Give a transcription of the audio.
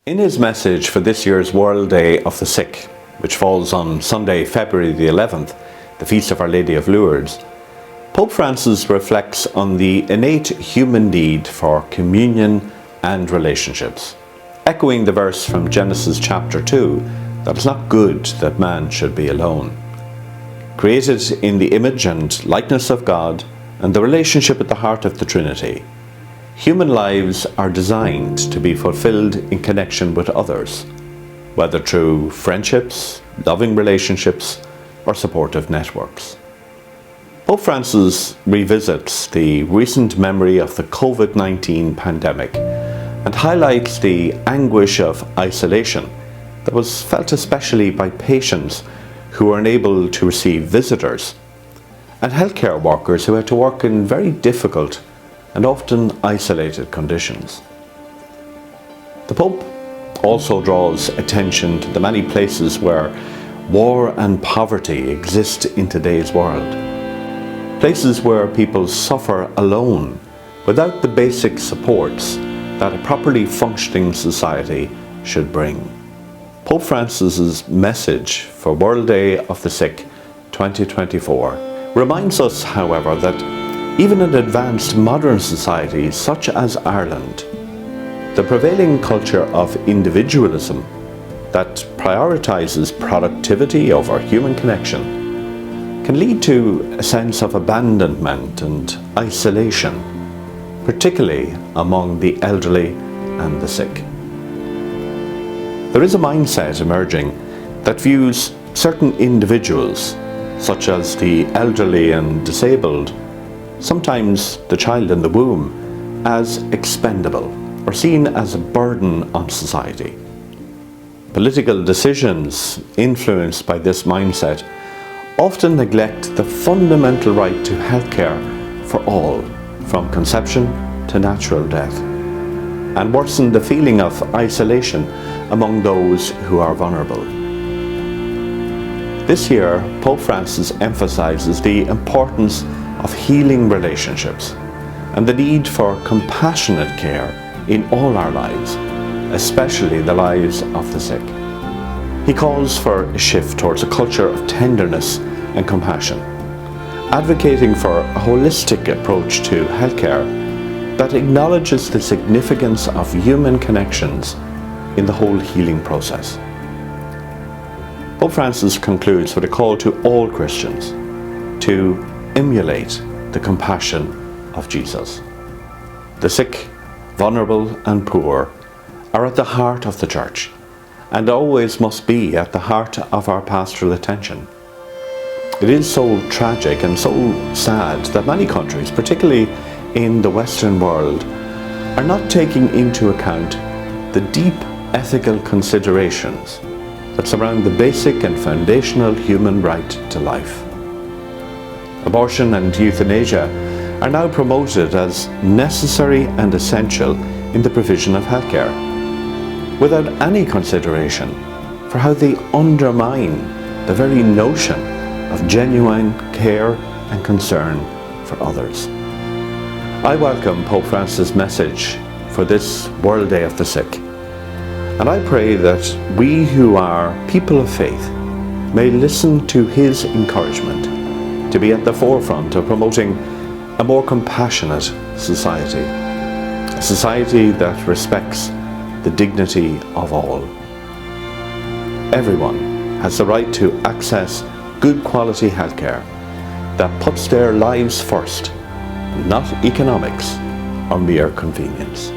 In his message for this year's World Day of the Sick, which falls on Sunday, February the 11th, the Feast of Our Lady of Lourdes, Pope Francis reflects on the innate human need for communion and relationships, echoing the verse from Genesis chapter 2, that it's not good that man should be alone. Created in the image and likeness of God and the relationship at the heart of the Trinity, human lives are designed to be fulfilled in connection with others, whether through friendships, loving relationships, or supportive networks. Pope Francis revisits the recent memory of the COVID-19 pandemic and highlights the anguish of isolation that was felt especially by patients who were unable to receive visitors and healthcare workers who had to work in very difficult and often isolated conditions. The Pope also draws attention to the many places where war and poverty exist in today's world. Places where people suffer alone without the basic supports that a properly functioning society should bring. Pope Francis's message for World Day of the Sick 2024 reminds us, however, that even in advanced modern societies such as Ireland, the prevailing culture of individualism that prioritizes productivity over human connection can lead to a sense of abandonment and isolation, particularly among the elderly and the sick. There is a mindset emerging that views certain individuals, such as the elderly and disabled, sometimes the child in the womb, as expendable or seen as a burden on society. Political decisions influenced by this mindset often neglect the fundamental right to healthcare for all, from conception to natural death, and worsen the feeling of isolation among those who are vulnerable. This year, Pope Francis emphasizes the importance of healing relationships and the need for compassionate care in all our lives, especially the lives of the sick. He calls for a shift towards a culture of tenderness and compassion, advocating for a holistic approach to healthcare that acknowledges the significance of human connections in the whole healing process. Pope Francis concludes with a call to all Christians to emulate the compassion of Jesus. The sick, vulnerable and poor are at the heart of the Church and always must be at the heart of our pastoral attention. It is so tragic and so sad that many countries, particularly in the Western world, are not taking into account the deep ethical considerations that surround the basic and foundational human right to life. Abortion and euthanasia are now promoted as necessary and essential in the provision of healthcare, without any consideration for how they undermine the very notion of genuine care and concern for others. I welcome Pope Francis' message for this World Day of the Sick, and I pray that we who are people of faith may listen to his encouragement to be at the forefront of promoting a more compassionate society, a society that respects the dignity of all. Everyone has the right to access good quality healthcare that puts their lives first, not economics or mere convenience.